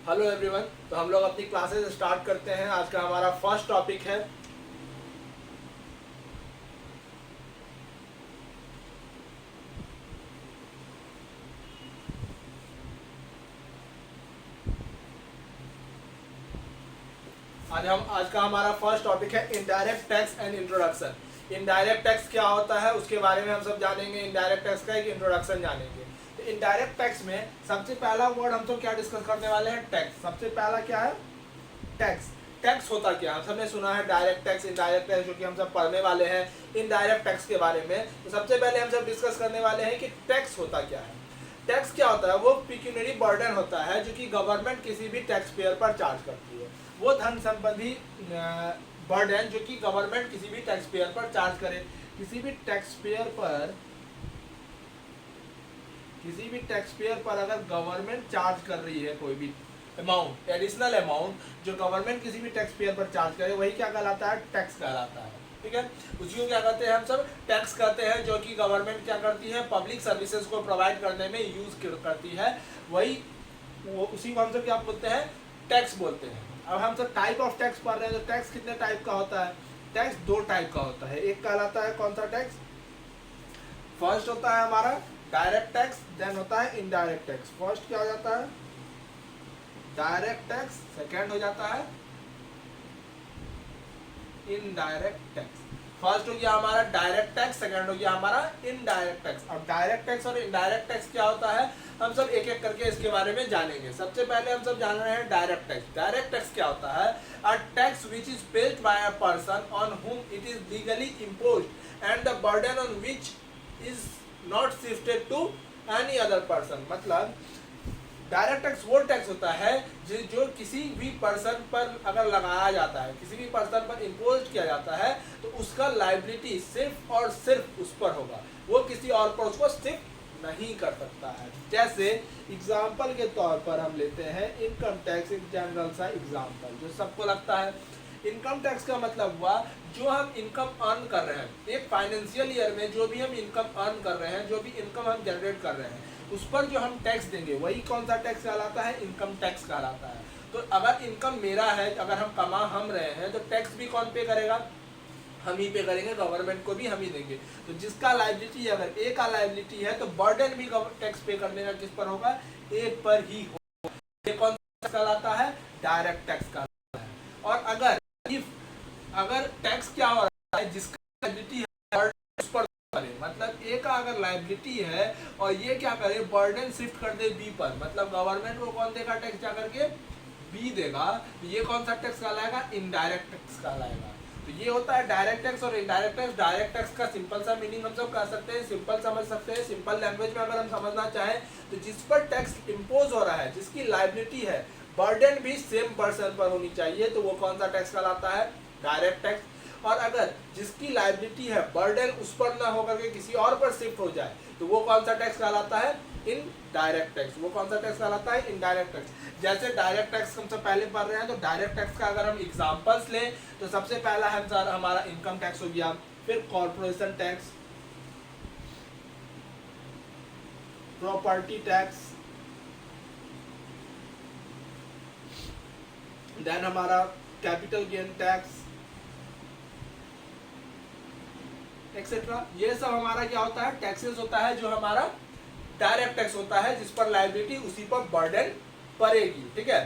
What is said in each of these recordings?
Hello everyone. तो हम लोग अपनी क्लासेस स्टार्ट करते हैं। आज का हमारा फर्स्ट टॉपिक है आज का हमारा फर्स्ट टॉपिक है indirect tax and introduction. Indirect tax क्या होता है उसके बारे में हम सब जानेंगे। इनडायरेक्ट टैक्स का एक इंट्रोडक्शन जानेंगे। तो इनडायरेक्ट टैक्स में सबसे पहला वर्ड हम सब क्या डिस्कस करने वाले हैं? टैक्स। सबसे पहला क्या है? टैक्स। टैक्स होता क्या? हम सबने सुना है डायरेक्ट टैक्स, इनडायरेक्ट टैक्स, जो कि हम सब पढ़ने वाले हैं इनडायरेक्ट टैक्स के बारे में। तो सबसे पहले हम सब डिस्कस करने वाले हैं कि टैक्स होता क्या है। टैक्स क्या होता है? वो पिक्यूनरी बर्डन होता है जो कि गवर्नमेंट किसी भी टैक्स पेयर पर चार्ज करती है। वो धन संबंधी बर्डन जो कि गवर्नमेंट किसी भी टैक्स पेयर पर चार्ज करे। किसी भी टैक्स पेयर पर अगर गवर्नमेंट चार्ज कर रही है कोई भी अमाउंट, एडिशनल अमाउंट जो गवर्नमेंट किसी भी टैक्स पेयर पर चार्ज करे, वही क्या कहलाता है? टैक्स कहलाता है। ठीक है, उसी को क्या कहते हैं? हम सब टैक्स कहते हैं, जो कि गवर्नमेंट क्या करती है? पब्लिक सर्विसेज को प्रोवाइड करने में यूज करती है। वही उसी को हम सब क्या बोलते हैं? टैक्स बोलते हैं। अब हम सब टाइप ऑफ टैक्स पढ़ रहे हैं। तो टैक्स कितने टाइप का होता है? टैक्स दो टाइप का होता है। एक कहलाता है कौन सा टैक्स? फर्स्ट होता है हमारा डायरेक्ट टैक्स, देन होता है इनडायरेक्ट टैक्स। फर्स्ट क्या हो जाता है? Direct tax. सेकेंड हो जाता है इनडायरेक्ट टैक्स। फर्स्ट हो गया हमारा डायरेक्ट टैक्स, सेकंड हो गया हमारा इनडायरेक्ट टैक्स। अब डायरेक्ट टैक्स और इनडायरेक्ट टैक्स क्या होता है, हम सब एक एक करके इसके बारे में जानेंगे। सबसे पहले हम सब जान रहे हैं डायरेक्ट टैक्स। डायरेक्ट टैक्स क्या होता है? A tax which is paid by a person on whom it is legally imposed and the burden on which is not shifted to any other person. मतलब डायरेक्ट टैक्स वो tax होता है जो किसी भी पर्सन पर अगर लगाया जाता है, किसी भी पर्सन पर इम्पोज किया जाता है, तो उसका लाइबिलिटी सिर्फ और सिर्फ उस पर होगा। वो किसी और पर उसको शिफ्ट नहीं कर सकता है। जैसे एग्जाम्पल के तौर पर हम लेते हैं इनकम टैक्स, एक जनरल सा एग्जाम्पल जो सबको लगता है। इनकम टैक्स का मतलब हुआ जो हम इनकम अर्न कर रहे हैं एक फाइनेंशियल ईयर में, जो भी हम इनकम अर्न कर रहे हैं, जो भी इनकम हम जनरेट कर रहे हैं, उस पर जो हम टैक्स देंगे वही कौन सा टैक्स कहलाता है? इनकम टैक्स कहलाता है। तो अगर इनकम मेरा है, अगर हम कमा हम रहे हैं, तो टैक्स भी कौन पे करेगा? हम ही पे करेंगे, गवर्नमेंट को भी हम ही देंगे। तो जिसका लायबिलिटी, अगर ए का लायबिलिटी है, तो बर्डन भी टैक्स पे करने का किस पर होगा? ए पर ही होगा। ये कौन सा टैक्स कहलाता है? डायरेक्ट टैक्स कहलाता है। और अगर टैक्स क्या हो रहा है, जिसका लायबिलिटी है उस पर करे, मतलब ए का अगर लायबिलिटी है और ये क्या करे, बर्डन शिफ्ट कर दे बी पर, मतलब गवर्नमेंट को कौन देगा टैक्स? जा करके बी देगा। तो ये कौन सा टैक्स कहलाएगा? इनडायरेक्ट टैक्स कहलाएगा। तो ये होता है डायरेक्ट टैक्स और इनडायरेक्ट टैक्स। डायरेक्ट टैक्स का सिंपल सा मीनिंग हम सब कह सकते हैं, सिंपल समझ सकते हैं। सिंपल लैंग्वेज में अगर हम समझना चाहें तो जिस पर टैक्स इम्पोज हो रहा है, जिसकी लायबिलिटी है, बर्डन भी सेम पर्सन पर होनी चाहिए, तो वो कौन सा टैक्स कहलाता है? Direct tax. और अगर जिसकी लायबिलिटी है, बर्डन उस पर ना होकर के किसी और पर शिफ्ट हो जाए, तो वो कौन सा टैक्स कहलाता है? Indirect tax. वो कौन सा टैक्स कहलाता है? Indirect tax. जैसे डायरेक्ट टैक्स हम सब पहले पढ़ रहे हैं, तो डायरेक्ट टैक्स का अगर हम एग्जांपल्स लें तो सबसे पहला है हमारा इनकम टैक्स हो गया, फिर corporation tax, property tax, then हमारा कैपिटल गेन टैक्स, एक्सेट्रा। ये सब हमारा क्या होता है? टैक्सेस होता है, जो हमारा डायरेक्ट टैक्स होता है, जिस पर लायबिलिटी उसी पर बर्डन पड़ेगी। ठीक है,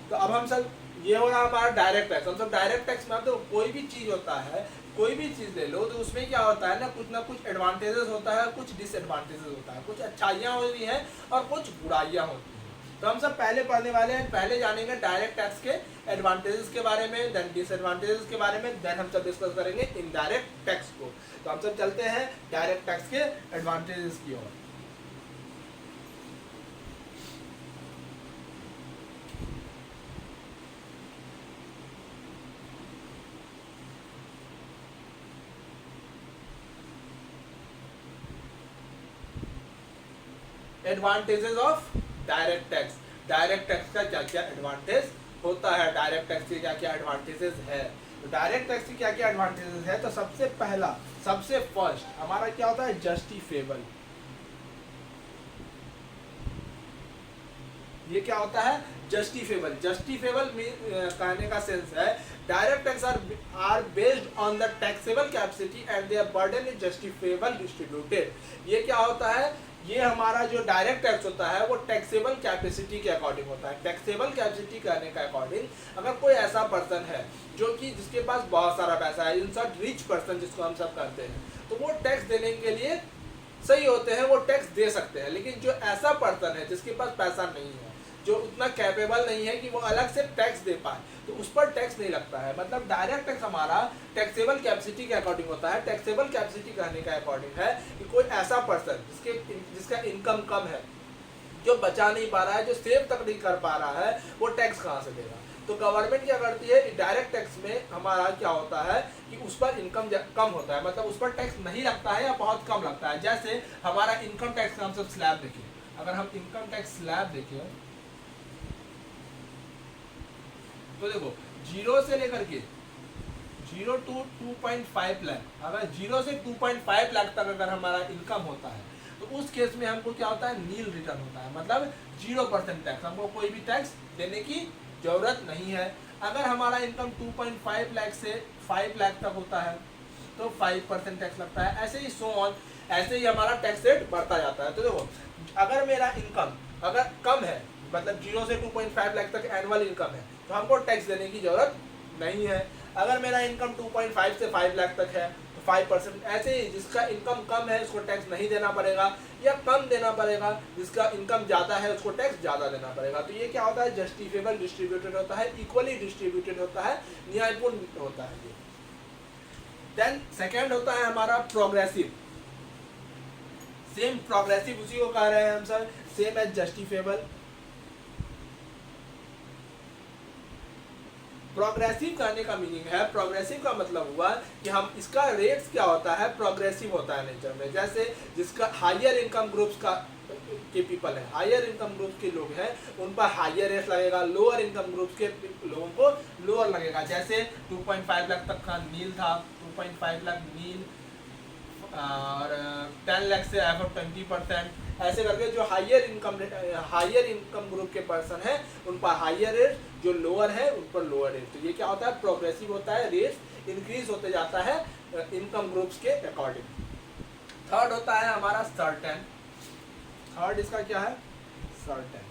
तो अब हम सब, ये हो रहा हमारा डायरेक्ट टैक्स। हम सब डायरेक्ट टैक्स में तो कोई भी चीज होता है, कोई भी चीज ले लो, तो उसमें क्या होता है ना कुछ एडवांटेजेस होता है, कुछ डिसएडवांटेजेस होता है, कुछ अच्छाइयाँ होती हैं और कुछ बुराइयाँ होती हैं। तो हम सब पहले पढ़ने वाले हैं, पहले जानेंगे डायरेक्ट टैक्स के एडवांटेजेस के बारे में, देन डिसएडवांटेजेस के बारे में, देन हम सब डिस्कस करेंगे इनडायरेक्ट टैक्स को। तो हम सब चलते हैं डायरेक्ट टैक्स के एडवांटेजेस की ओर। Advantages of direct tax. Direct tax का क्या क्या एडवांटेज होता है, डायरेक्ट टैक्स के क्या क्या एडवांटेजेस है। तो डायरेक्ट टैक्स के क्या क्या एडवांटेजेस है, तो सबसे पहला, सबसे फर्स्ट हमारा क्या होता है? जस्टिफेबल। ये क्या होता है, जस्टिफेबल। जस्टिफेबल कहने का सेंस है direct tax are based on the taxable capacity and their burden is justifiable distributed. ये क्या होता है, ये हमारा जो डायरेक्ट टैक्स होता है वो टैक्सेबल कैपेसिटी के अकॉर्डिंग होता है। टैक्सेबल कैपेसिटी कहने का अकॉर्डिंग, अगर कोई ऐसा पर्सन है जो कि जिसके पास बहुत सारा पैसा है, इन शॉर्ट रिच पर्सन जिसको हम सब कहते हैं, तो वो टैक्स देने के लिए सही होते हैं, वो टैक्स दे सकते हैं। लेकिन जो ऐसा पर्सन है जिसके पास पैसा नहीं है, जो उतना कैपेबल नहीं है कि वो अलग से टैक्स दे पाए, तो उस पर टैक्स नहीं लगता है। मतलब डायरेक्ट टैक्स हमारा टैक्सेबल कैपेसिटी के अकॉर्डिंग होता है। टैक्सेबल कैपेसिटी कहने का अकॉर्डिंग है कि कोई ऐसा पर्सन जिसका इनकम कम है, जो बचा नहीं पा रहा है, जो सेव तक नहीं कर पा रहा है, वो टैक्स कहाँ से देगा। तो गवर्नमेंट क्या करती है, डायरेक्ट टैक्स में हमारा क्या होता है कि उस पर इनकम कम होता है, मतलब उस पर टैक्स नहीं लगता है या बहुत कम लगता है। जैसे हमारा इनकम टैक्स का हम सब स्लैब देखिए, अगर हम इनकम टैक्स स्लैब देखें तो देखो 0 से लेकर के 0 to 2.5 लाख, अगर 0 से 2.5 लाख तक अगर हमारा इनकम होता है तो उस केस में हमको क्या होता है, नील रिटर्न होता है, मतलब 0% टैक्स, हमको कोई भी टैक्स देने की जरूरत नहीं है। अगर हमारा इनकम 2.5 लाख से 5 लाख तक होता है तो 5% टैक्स लगता है। ऐसे ही सो ऑन, ऐसे ही हमारा टैक्स रेट बढ़ता जाता है। तो देखो अगर मेरा इनकम अगर कम है, मतलब 0 से 2.5 लाख तक एनुअल इनकम है, तो हमको टैक्स देने की जरूरत नहीं है। अगर मेरा इनकम 2.5 से 5 लाख तक है तो 5%। ऐसे ही जिसका इनकम कम है उसको टैक्स नहीं देना पड़ेगा या कम देना पड़ेगा, जिसका इनकम ज़्यादा है उसको टैक्स ज़्यादा देना पड़ेगा। तो ये क्या होता है, जस्टिफेबल डिस्ट्रीब्यूटेड होता है, इक्वली डिस्ट्रीब्यूटेड होता है, न्यायपूर्ण होता है ये। देन सेकेंड होता है हमारा प्रोग्रेसिव। सेम प्रोग्रेसिव उसी को कह रहे हैं हम sir, same as justifiable. Progressive करने का मीनिंग है, प्रोग्रेसिव का मतलब हुआ कि हम इसका रेट्स क्या होता है, प्रोग्रेसिव होता है नेचर में। जैसे जिसका हायर इनकम ग्रुप्स का के पीपल है, हायर इनकम ग्रुप के लोग हैं, उन पर हायर रेट लगेगा, लोअर इनकम ग्रुप्स के लोगों को लोअर लगेगा। जैसे 2.5 लाख तक का नील था, 2.5 लाख नील, और 10 लाख से अबव 20%, ऐसे करके जो हायर इनकम ग्रुप के पर्सन है उन पर हायर रेट, जो लोअर है उन पर लोअर रेट। तो ये क्या होता है, प्रोग्रेसिव होता है, रेट इंक्रीज होते जाता है इनकम ग्रुप्स के अकॉर्डिंग। थर्ड होता है हमारा सर्टेन। थर्ड इसका क्या है, सर्टेन।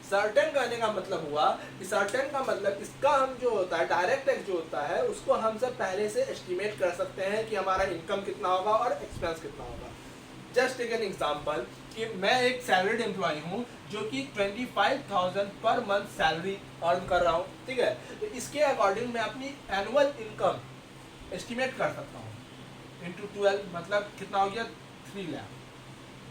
सर्टेन कहने का मतलब हुआ कि सर्टेन का मतलब इसका हम जो होता है डायरेक्ट टैक्स जो होता है उसको हम सब पहले से एस्टिमेट कर सकते हैं कि हमारा इनकम कितना होगा और एक्सपेंस कितना होगा। जस्ट टेक एन एग्जांपल कि मैं एक सैलरीड एम्प्लॉय हूँ जो कि 25,000 पर मंथ सैलरी अर्न कर रहा हूँ, ठीक है। तो इसके अकॉर्डिंग मैं अपनी एनुअल इनकम एस्टिमेट कर सकता हूँ इंटू 12, मतलब कितना हो गया, 3 लाख।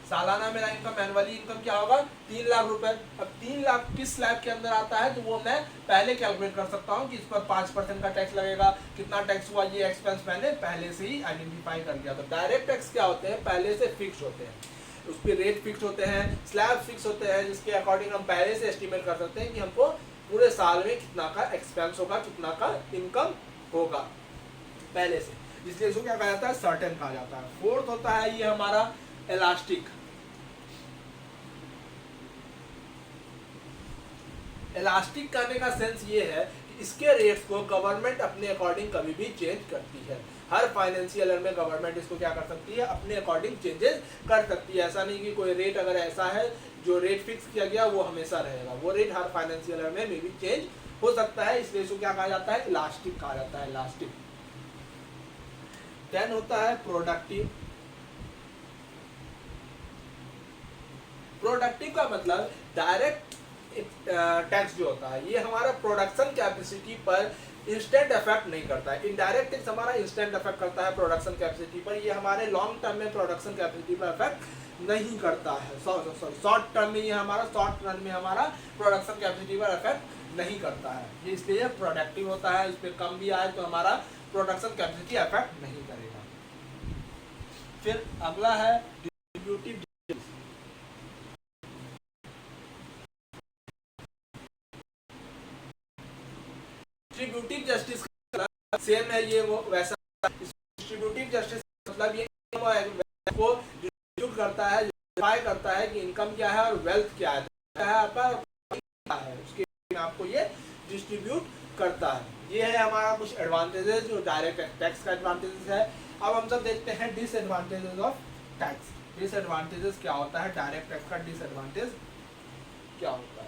सालाना मेरा इनकम, एनुअली इनकम क्या होगा, 3 लाख रुपए। अब 3 लाख किस स्लैब के अंदर आता है तो वो मैं पहले कैलकुलेट कर सकता हूँ कि इस पर 5% का टैक्स लगेगा। कितना टैक्स हुआ, ये एक्सपेंस मैंने पहले से ही आइडेंटिफाई कर दिया। तो डायरेक्ट टैक्स क्या होते हैं, पहले से फिक्स होते हैं, उस पर रेट फिक्स होते हैं, स्लैब फिक्स होते हैं, जिसके अकॉर्डिंग हम पहले से एस्टिमेट कर सकते हैं कि हमको पूरे साल में कितना का एक्सपेंस होगा, कितना का इनकम होगा पहले से। इसलिए इसको क्या कहा जाता है, सर्टेन कहा जाता है। फोर्थ होता है ये हमारा इलास्टिक। इलास्टिक करने का सेंस ये है कि इसके रेट्स को गवर्नमेंट अपने अकॉर्डिंग कभी भी चेंज करती है। हर फाइनेंशियल ईयर में गवर्नमेंट इसको क्या कर सकती है, अपने अकॉर्डिंग चेंजेस कर सकती है। ऐसा नहीं कि कोई रेट अगर ऐसा है जो रेट फिक्स किया गया वो हमेशा रहेगा, वो रेट हर फाइनेंशियल ईयर में मे भी चेंज हो सकता है। इसलिए इसको क्या कहा जाता है, इलास्टिक कहा जाता है, इलास्टिक। देन होता है प्रोडक्टिव। प्रोडक्टिव का मतलब डायरेक्ट टैक्स जो होता है ये हमारा प्रोडक्शन कैपेसिटी पर इंस्टेंट इफेक्ट नहीं करता है। इनडायरेक्ट टैक्स हमारा इंस्टेंट इफेक्ट करता है प्रोडक्शन कैपेसिटी पर, ये हमारे लॉन्ग टर्म में प्रोडक्शन कैपेसिटी पर इफेक्ट नहीं करता है। शॉर्ट टर्म में ये हमारा, शॉर्ट रन में हमारा प्रोडक्शन कैपेसिटी पर इफेक्ट नहीं करता है। ये इसलिए प्रोडक्टिव होता है, इस पर कम भी आए तो हमारा प्रोडक्शन कैपेसिटी इफेक्ट नहीं करेगा। फिर अगला है डिस्ट्रीब्यूटिव। डिस्ट्रीब्यूटिव जस्टिस सेम है, ये वो वैसा। डिस्ट्रीब्यूटिव जस्टिस मतलब ये को डिस्ट्रीब्यूट करता है, डिफाइन करता है कि इनकम क्या है और वेल्थ क्या है, आपका है उसके आपको ये डिस्ट्रीब्यूट करता है। ये है हमारा कुछ एडवांटेजेस जो डायरेक्ट टैक्स का एडवांटेजेस है। अब हम सब देखते हैं डिसएडवांटेजेस ऑफ टैक्स। डिसएडवांटेजेस क्या होता है, डायरेक्ट टैक्स का डिसएडवांटेज क्या होता है।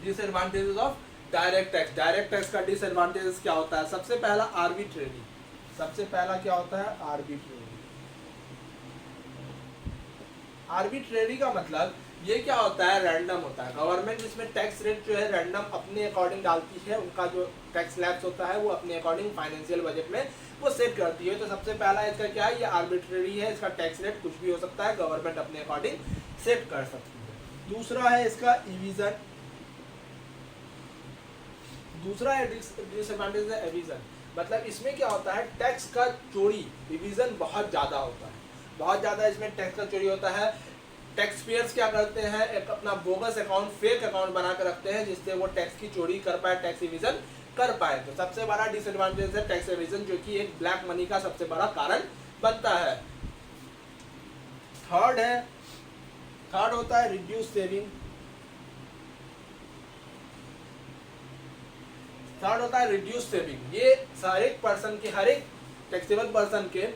Disadvantages of direct tax. Direct tax का डिसएडवांटेजेस क्या होता है, सबसे पहला आर्बिट्रेरी। सबसे पहला क्या होता है, आर्बिट्रेरी। आर्बिट्रेरी का मतलब ये क्या होता है, रैंडम होता है। गवर्नमेंट इसमें टैक्स रेट जो है रैंडम अपने अकॉर्डिंग डालती है, उनका जो टैक्स स्लैब्स होता है वो अपने अकॉर्डिंग फाइनेंशियल बजट में वो सेट करती है। तो सबसे पहला इसका क्या है, ये आर्बिट्रेरी है, इसका टैक्स रेट कुछ भी हो सकता है, गवर्नमेंट अपने अकॉर्डिंग सेट कर सकती है। दूसरा है इसका इविजन। दूसरा है डिसएडवांटेज है एविजन। मतलब इसमें क्या होता है, टैक्स का चोरी, डिवीजन बहुत ज़्यादा होता है, बहुत ज़्यादा इसमें टैक्स का चोरी होता है। टैक्स पेयर्स क्या करते हैं, एक अपना बोगस अकाउंट, फेक अकाउंट बना कर रखते हैं जिससे वो टैक्स की चोरी कर पाए, टैक्स इविजन कर पाए। तो सबसे बड़ा डिसएडवांटेज है टैक्स इविजन, जो कि एक ब्लैक मनी का सबसे बड़ा कारण बनता है। थर्ड होता है रिड्यूस सेविंग। थर्ड होता है रिड्यूस सेविंग। ये हर एक पर्सन के, हर एक टैक्सेबल पर्सन के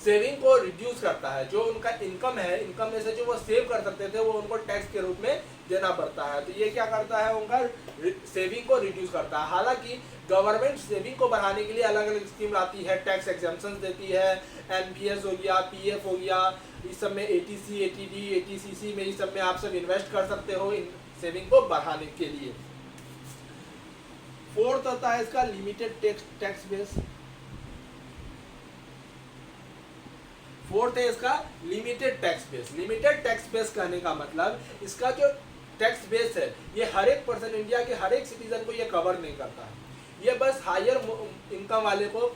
सेविंग को रिड्यूस करता है। जो उनका इनकम है, इनकम में से जो वो सेव कर सकते थे वो उनको टैक्स के रूप में देना पड़ता है। तो ये क्या करता है, उनका सेविंग को रिड्यूस करता है। हालांकि गवर्नमेंट सेविंग को बढ़ाने के लिए अलग अलग स्कीम लाती है, टैक्स एग्जेम्पशंस देती है, एनपीएस हो गया, पीएफ हो गया, इस सब में एटीसी, एटीडी, एटीसीसी में, इस सब में आप सब इन्वेस्ट कर सकते हो इन सेविंग को बढ़ाने के लिए। फोर्थ होता है इसका लिमिटेड टैक्स बेस। फोर्थ है इसका limited tax base. Limited tax base कहने का मतलब इसका जो टैक्स बेस है ये हर एक पर्सन, इंडिया के हर एक सिटीजन को ये कवर नहीं करता है। ये बस हायर इनकम वाले को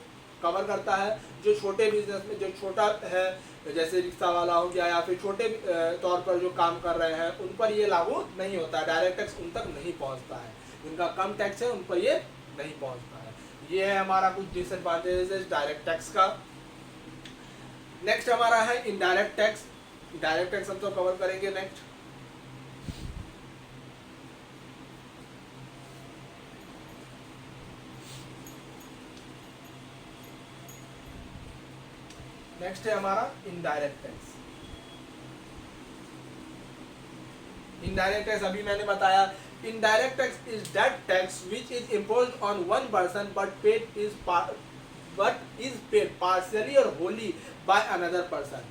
कवर करता है। जो छोटे बिजनेस में, जो छोटा है, जैसे रिक्शा वाला हो गया या फिर छोटे तौर पर जो काम कर रहे हैं, उन पर ये लागू नहीं होता है। डायरेक्ट टैक्स उन तक नहीं पहुंचता है, जिनका कम टैक्स है उन पर ये नहीं पहुंचता है। ये है हमारा कुछ डिसएडवांटेजेस डायरेक्ट टैक्स का। नेक्स्ट हमारा है इनडायरेक्ट टैक्स। डायरेक्ट टैक्स हम तो कवर करेंगे नेक्स्ट। नेक्स्ट है हमारा इनडायरेक्ट टैक्स। इनडायरेक्ट टैक्स अभी मैंने बताया, indirect tax is that tax which is imposed on one person but is paid partially or wholly by another person।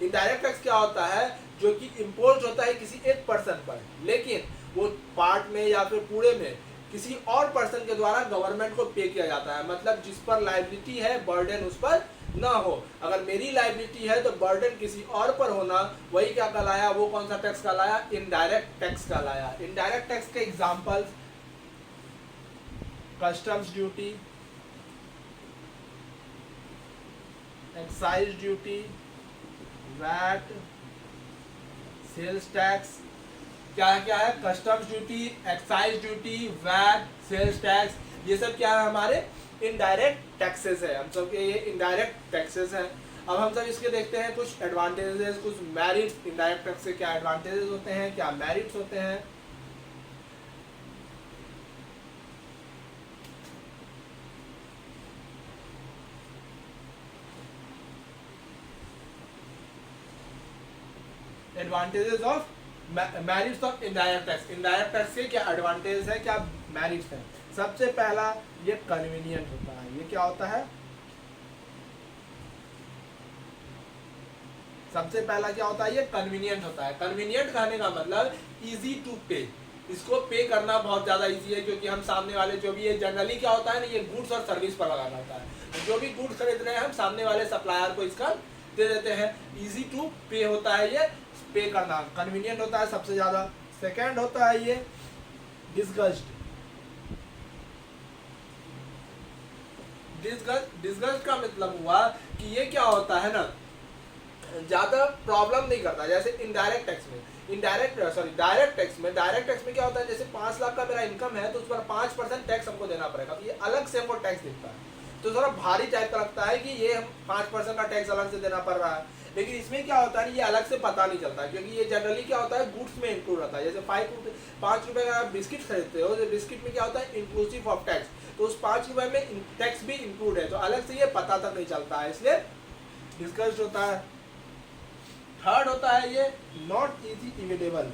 indirect tax क्या होता है, जो कि इम्पोज होता है किसी एक पर्सन पर, लेकिन वो पार्ट में या फिर पूरे में किसी और पर्सन के द्वारा गवर्नमेंट को पे किया जाता है। मतलब जिस पर लायबिलिटी है बर्डन उस पर ना हो। अगर मेरी लायबिलिटी है तो बर्डन किसी और पर होना, वही क्या कहलाया, वो कौन सा टैक्स कहलाया, इनडायरेक्ट टैक्स कहलाया। इनडायरेक्ट टैक्स के examples customs duty, excise duty, VAT, sales tax. क्या क्या है, customs duty, excise duty, VAT, sales tax, ये सब क्या है, हमारे इनडायरेक्ट टैक्सेस है। हम सब के ये इनडायरेक्ट टैक्सेस हैं। अब हम सब इसके देखते हैं कुछ एडवांटेजेस, कुछ मेरिट्स। इनडायरेक्ट टैक्स से क्या एडवांटेजेस होते हैं, क्या मेरिट्स होते हैं। Advantages of merits of indirect tax. Indirect tax के क्या एडवांटेजेस है, क्या मेरिट्स है। सबसे पहला ये कन्वीनियंट होता है। ये क्या होता है, सबसे पहला क्या होता है, ये कन्वीनियंट होता है। कन्वीनियंट कहने का मतलब इजी टू पे। इसको पे करना बहुत ज्यादा इजी है, क्योंकि हम सामने वाले जो भी है, जनरली क्या होता है ना, ये गुड्स और सर्विस पर लगाना होता है। जो भी गुड्स खरीद रहे हैं हम सामने वाले सप्लायर को इसका दे देते हैं। इजी टू पे होता है, ये पे करना कन्वीनियंट होता है सबसे ज्यादा। सेकेंड होता है ये डिस्गस्ट। डिस्गस्ट का मतलब हुआ कि ये क्या होता है ना, ज्यादा प्रॉब्लम नहीं करता। जैसे इनडायरेक्ट टैक्स में डायरेक्ट टैक्स में क्या होता है, जैसे 5 लाख का मेरा इनकम है तो उस पर 5% टैक्स हमको देना पड़ेगा, तो ये अलग से हमको टैक्स दिखता है, तो थोड़ा भारी टाइप का लगता है कि ये हम 5% का टैक्स अलग से देना पड़ रहा है। लेकिन इसमें क्या होता है, ये अलग से पता नहीं चलता, क्योंकि ये जनरली क्या होता है गुड्स में इंक्लूड रहता है। जैसे 5 रुपए का आप बिस्किट खरीदते हो, तो बिस्किट में क्या होता है इंक्लूसिव ऑफ टैक्स, तो उस 5 रुपए में टैक्स भी इंक्लूड है, तो अलग से ये पता तक नहीं चलता है, इसलिए डिस्कस्ड होता है। थर्ड होता है ये not easy evitable.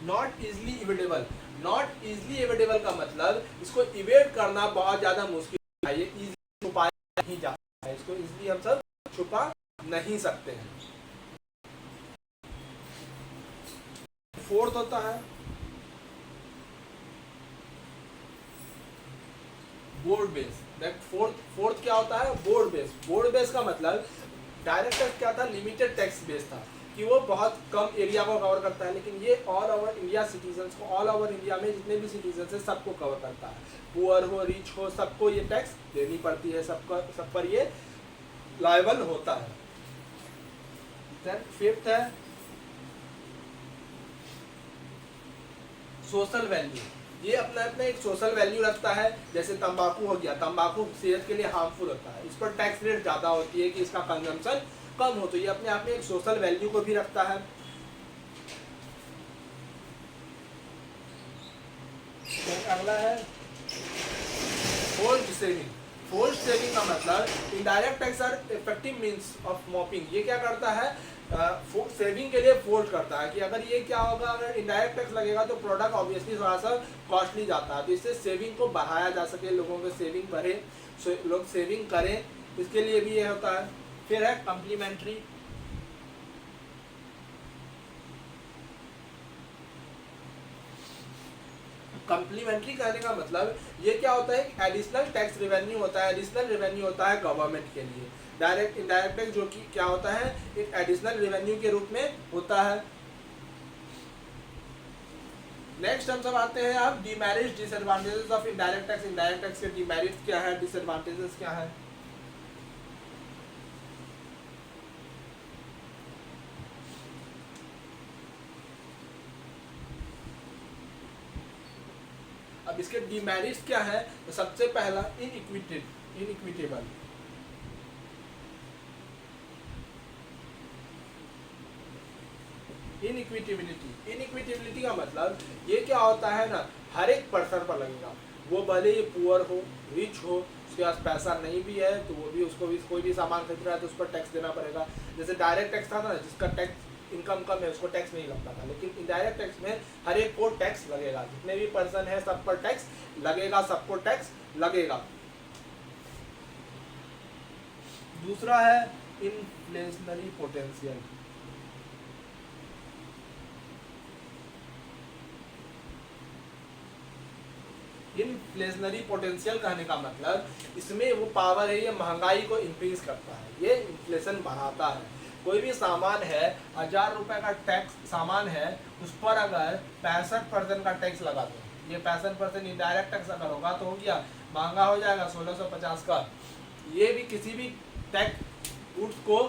Not easily evitable, not easily evitable का मतलब इसको इवेट करना बहुत ज्यादा मुश्किल है, ये इजली छुपाया नहीं जाता है, इसको इजली हम सब छुपा नहीं सकते हैं। फोर्थ होता है बोर्ड बेस। फोर्थ क्या होता है, बोर्ड बेस। बोर्ड बेस का मतलब डायरेक्ट टैक्स क्या था, लिमिटेड टैक्स बेस था, कि वो बहुत कम एरिया को कवर करता है, लेकिन ये ऑल ओवर इंडिया सिटीजन्स को, ऑल ओवर इंडिया में जितने भी सिटीजन्स हैं सबको कवर करता है, पुअर हो रिच हो सबको ये टैक्स देनी पड़ती है, सब पर ये लायबल होता है। देन फिफ्थ है सोशल वैल्यू। ये अपना अपना एक सोशल वैल्यू रखता है, जैसे तंबाकू हो गया, तंबाकू सेहत के लिए हार्मफुल होता है, इस पर टैक्स रेट ज़्यादा होती है कि इसका कंजम्पशन कम हो, तो ये अपने आप में एक सोशल वैल्यू को भी रखता है। अगला है फोर्स्ड सेविंग। फोर्स्ड सेविंग का मतलब indirect tax are effective means of mopping. ये क्या करता है, सेविंग के लिए फोर्स करता है कि अगर ये क्या होगा, अगर इनडायरेक्ट टैक्स लगेगा तो प्रोडक्ट ऑब्वियसली थोड़ा सा कॉस्टली जाता है, तो इससे सेविंग को बढ़ाया जा सके, लोगों के सेविंग बढ़े, लोग सेविंग करें, इसके लिए भी ये होता है। फिर है कम्प्लीमेंट्री। कम्प्लीमेंट्री कहने का मतलब ये क्या होता है, एडिशनल टैक्स रेवेन्यू होता है, एडिशनल रेवेन्यू होता है गवर्नमेंट के लिए। डायरेक्ट इनडायरेक्ट टैक्स जो कि क्या होता है, एक एडिशनल रेवेन्यू के रूप में होता है। नेक्स्ट हम सब आते हैं अब demerits disadvantages of indirect tax. Indirect tax के डिमेरिट्स क्या है, डिसएडवांटेजेस क्या है। अब इसके डिमेरिट्स क्या है, तो सबसे पहला इनइक्विटेबल। इनइक्विटेबिलिटी का मतलब ये क्या होता है ना, हर एक पर्सन पर लगेगा, वो भले ही पुअर हो रिच हो, उसके पास पैसा नहीं भी है तो वो भी, उसको भी कोई भी सामान खरीद रहा है तो उस पर टैक्स देना पड़ेगा। जैसे डायरेक्ट टैक्स था ना, जिसका टैक्स इनकम कम है उसको टैक्स नहीं लगता था, लेकिन इनडायरेक्ट टैक्स में हर एक को टैक्स लगेगा, जितने भी पर्सन है सब पर टैक्स लगेगा, सबको टैक्स लगेगा। दूसरा है इन्फ्लेशनरी पोटेंशियल। इन्फ्लेशनरी पोटेंशियल कहने का मतलब इसमें वो पावर है, ये महंगाई को इंक्रीज करता है, ये इन्फ्लेशन बढ़ाता है। कोई भी सामान है, 1000 रुपए का टैक्स सामान है, उस पर अगर 65% का टैक्स लगा दो, ये 65% इनडायरेक्ट टैक्स अगर होगा तो हो गया, महंगा हो जाएगा 1650 का। ये भी किसी भी टैक्स गुड्स को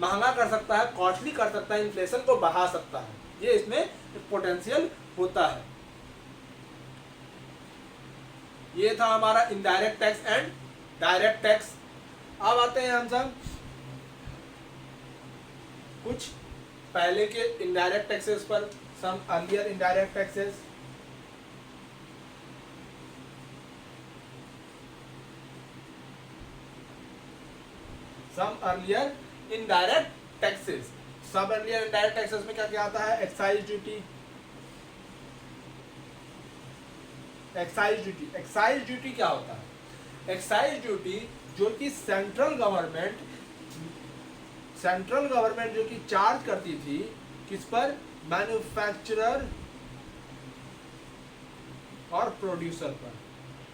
महंगा कर सकता है, कॉस्टली कर सकता है, इन्फ्लेशन को बढ़ा सकता है, ये इसमें पोटेंशियल होता है। ये था हमारा indirect tax and direct tax. अब आते हैं हम सब कुछ पहले के इनडायरेक्ट टैक्सेस पर, सम अर्लियर इनडायरेक्ट टैक्सेस। सम अर्लियर इनडायरेक्ट टैक्सेस। सब अर्लियर इनडायरेक्ट टैक्सेस में क्या क्या आता है, एक्साइज ड्यूटी। एक्साइज ड्यूटी क्या होता है, एक्साइज ड्यूटी जो कि सेंट्रल गवर्नमेंट जो कि चार्ज करती थी, किस पर, मैन्युफैक्चरर और प्रोड्यूसर पर,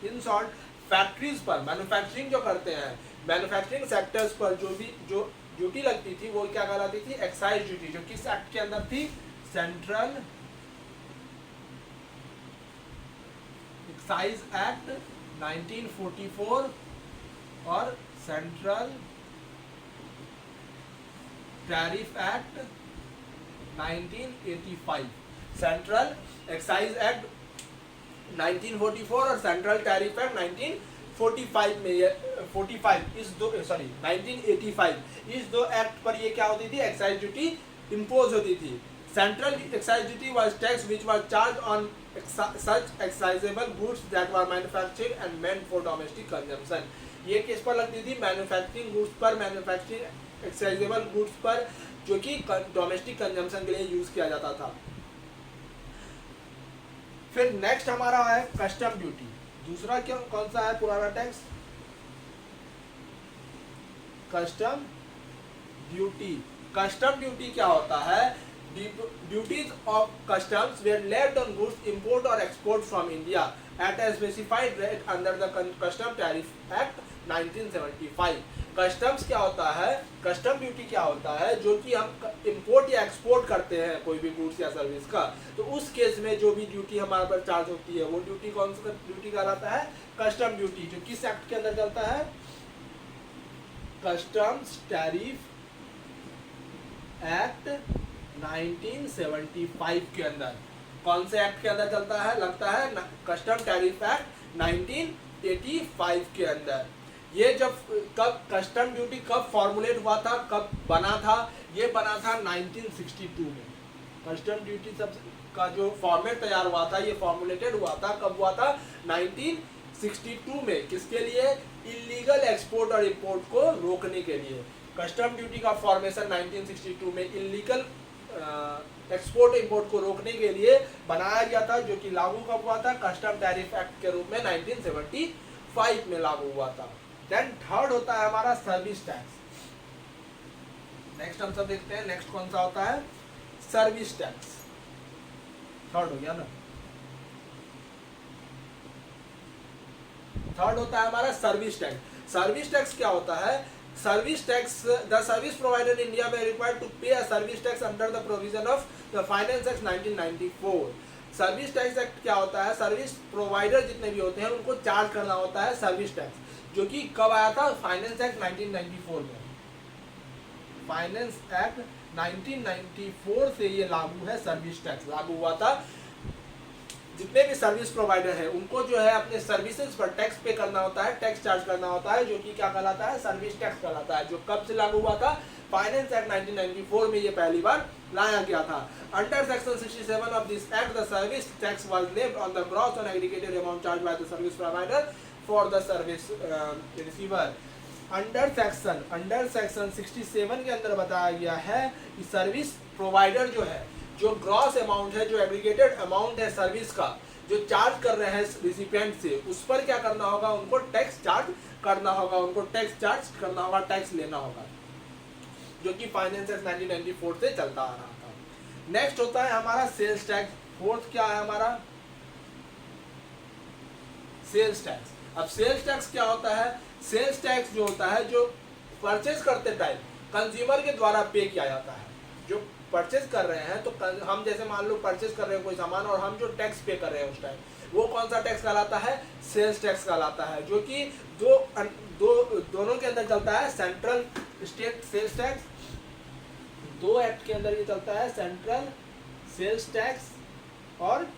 इन शॉर्ट फैक्ट्रीज पर, मैन्युफैक्चरिंग जो करते हैं, मैन्युफैक्चरिंग सेक्टर्स पर जो भी जो ड्यूटी लगती थी वो क्या कहलाती थी, एक्साइज ड्यूटी, जो किस एक्ट के अंदर थी, सेंट्रल एक्साइज एक्ट 1944 और central tariff act 1985, central excise act 1944 और सेंट्रल टैरिफ एक्ट 1945 में ये 45 इस दो 1985 इस दो एक्ट पर ये क्या होती थी, एक्साइज ड्यूटी इम्पोज होती थी। Central excise duty was tax which was charge on such excisable goods that were manufactured and meant for domestic consumption। ये किस पर लगती थी, मैन्युफैक्चरिंग गुड्स पर, मैन्युफैक्चरिंग एक्साइजेबल गुड्स पर जो कि डोमेस्टिक कंजम्पशन के लिए यूज किया जाता था। फिर नेक्स्ट हमारा है कस्टम ड्यूटी। दूसरा क्यों कौन सा है पुराना tax, custom duty. Custom duty क्या होता है, duties of customs were levied on goods import or export from India at a specified rate under the Custom Tariff Act 1975। Customs क्या होता है, कस्टम ड्यूटी क्या होता है, जो कि हम इंपोर्ट या एक्सपोर्ट करते हैं कोई भी गुड्स या सर्विस का, तो उस केस में जो भी ड्यूटी हमारे पर चार्ज होती है वो ड्यूटी कौन सा ड्यूटी कहलाता है, कस्टम ड्यूटी, जो किस एक्ट के अंदर चलता है, कस्टम्स टैरिफ एक्ट 1975 के अंदर। कौन से एक्ट के अंदर चलता है, लगता है कस्टम टैरिफ एक्ट 1985 के अंदर। ये जब कब कस्टम ड्यूटी कब फॉर्मुलेट हुआ था, कब बना था, ये बना था 1962 में। कस्टम ड्यूटी सब का जो फॉर्मेट तैयार हुआ था, ये फॉर्मुलेटेड हुआ था, कब हुआ था, 1962 में। किसके लिए, इलीगल एक्सपोर्ट और इंपोर्ट को रोकने के लिए। कस्टम ड्यूटी का फॉर्मेशन 1962 में इलीगल एक्सपोर्ट इंपोर्ट को रोकने के लिए बनाया गया था, जो कि लागू कब हुआ था, कस्टम टैरिफ एक्ट के रूप में 1975 में लागू हुआ था। देन थर्ड होता है हमारा सर्विस टैक्स। नेक्स्ट हम सब देखते हैं, नेक्स्ट कौन सा होता है, सर्विस टैक्स। थर्ड हो गया ना, थर्ड होता है हमारा सर्विस टैक्स। सर्विस टैक्स क्या होता है, service tax, the service provider in India में रिक्वायर्ड टू पे a service tax under the provision of the finance act 1994। Service tax act क्या होता है, सर्विस प्रोवाइडर जितने भी होते हैं उनको चार्ज करना होता है सर्विस टैक्स, जो कि कब आया था, फाइनेंस एक्ट 1994 में। फाइनेंस एक्ट 1994 से ये लागू है, सर्विस टैक्स लागू हुआ था। जितने भी सर्विस प्रोवाइडर है उनको जो है अपने सर्विसेज पर टैक्स पे करना होता है, टैक्स चार्ज करना होता है, जो कि क्या कहलाता है, सर्विस टैक्स कहलाता है, जो कब से लागू हुआ था, फाइनेंस एक्ट 1994 में ये पहली बार लाया गया था। Under section 67 of this act the service tax was levied on the gross on aggregated amount charge by the service provider for the service receiver. Under section 67 के अंदर बताया गया है कि सर्विस प्रोवाइडर जो है, जो ग्रॉस अमाउंट है, जो एग्रीगेटेड अमाउंट है सर्विस का, जो चार्ज कर रहे हैं रिसिपिएंट से, उस पर क्या करना होगा, उनको टैक्स चार्ज करना होगा, उनको टैक्स चार्ज करना होगा, टैक्स लेना होगा, जो कि फाइनेंस एक्ट 1994 से चलता आ रहा था। नेक्स्ट होता है हमारा सेल्स टैक्स। फोर्थ क्या है हमारा, सेल्स टैक्स। अब सेल्स टैक्स क्या होता है, सेल्स टैक्स जो होता है, जो परचेज करते टाइम कंज्यूमर के द्वारा पे किया जाता है। जो परचेज कर रहे हैं, तो हम जैसे मान लो परचेज कर रहे हैं कोई सामान और हम जो टैक्स पे कर रहे हैं उस टाइम, वो कौन सा टैक्स कहलाता है, सेल्स टैक्स कहलाता है, जो कि दोनों के अंदर चलता है, सेंट्रल स्टेट सेल्स टैक्स। दो एक्ट के अंदर ये चलता है, सेंट्रल सेल्स टैक्स और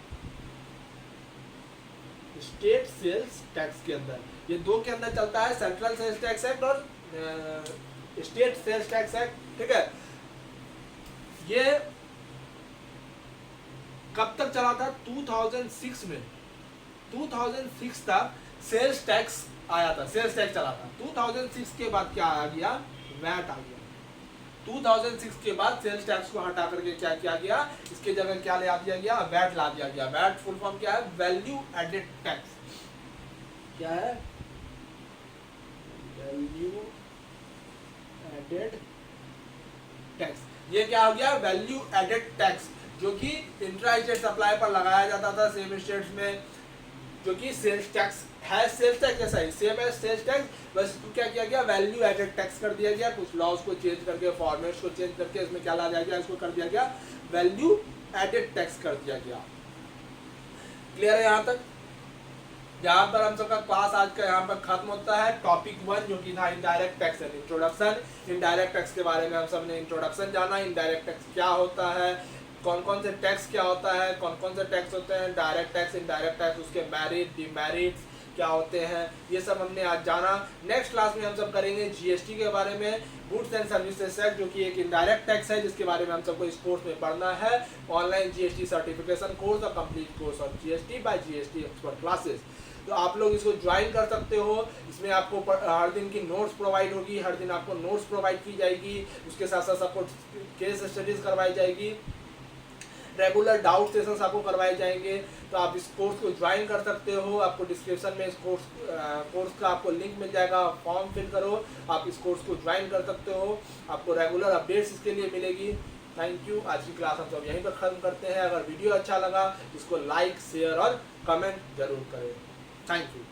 स्टेट सेल्स टैक्स के अंदर, ये दो के अंदर चलता है, सेंट्रल सेल्स टैक्स एक्ट और स्टेट सेल्स टैक्स एक्ट। ठीक है, ये कब तक चला था, 2006 में, 2006 तक सेल्स टैक्स आया था, सेल्स टैक्स चला था। 2006 के बाद क्या आ गया, वैट आ गया। 2006 के बाद सेल्स टैक्स को हटा करके क्या किया गया, इसके जगह क्या ले दिया गया, वैट ला दिया गया। वैट फुल फॉर्म क्या है, वैल्यू एडेड टैक्स। क्या है, वैल्यू एडेड टैक्स। ये क्या हो गया, वैल्यू एडेड टैक्स, जो कि इंट्रा स्टेट सप्लाई पर लगाया जाता था सेम स्टेट्स में, जो कि सेल्स टैक्स है, सेल्स टैक्स जैसा ही सेम है सेल्स टैक्स, बस क्या किया गया, वैल्यू एडेड टैक्स कर दिया गया। कुछ लॉज को चेंज करके, फॉर्मेट्स को चेंज करके इसमें क्या ला दिया गया, इसको कर दिया गया वैल्यू एडेड टैक्स कर दिया गया। क्लियर है यहाँ तक। यहाँ पर हम सबका क्लास आज का यहाँ पर खत्म होता है। टॉपिक 1 जो कि था indirect tax and introduction. Indirect tax के बारे में हम सब ने इंट्रोडक्शन जाना, इनडायरेक्ट टैक्स क्या होता है, कौन कौन से टैक्स क्या होता है, कौन कौन से टैक्स होते हैं, डायरेक्ट टैक्स, इनडायरेक्ट टैक्स, उसके मेरिट डिमेरिट्स क्या होते हैं, ये सब हमने आज जाना। नेक्स्ट क्लास में हम सब करेंगे जीएसटी के बारे में, गुड्स एंड सर्विसेज एक्ट, जो कि एक इनडायरेक्ट टैक्स है जिसके बारे में हम सबको इस कोर्स में पढ़ना है। ऑनलाइन जीएसटी सर्टिफिकेशन कोर्स और complete course on GST by GST expert classes. तो आप लोग इसको ज्वाइन कर सकते हो। इसमें आपको हर दिन की नोट्स प्रोवाइड होगी, हर दिन आपको नोट्स प्रोवाइड की जाएगी, उसके साथ साथ आपको केस स्टडीज करवाई जाएगी, रेगुलर डाउट सेशंस आपको करवाए जाएंगे। तो आप इस कोर्स को ज्वाइन कर सकते हो। आपको डिस्क्रिप्शन में इस कोर्स का आपको लिंक मिल जाएगा, फॉर्म फिल करो, आप इस कोर्स को ज्वाइन कर सकते हो। आपको रेगुलर अपडेट्स इसके लिए मिलेगी। Thank you. आज की क्लास हम सब यहीं पर खत्म करते हैं। अगर वीडियो अच्छा लगा इसको लाइक शेयर और कमेंट जरूर करें। Thank you.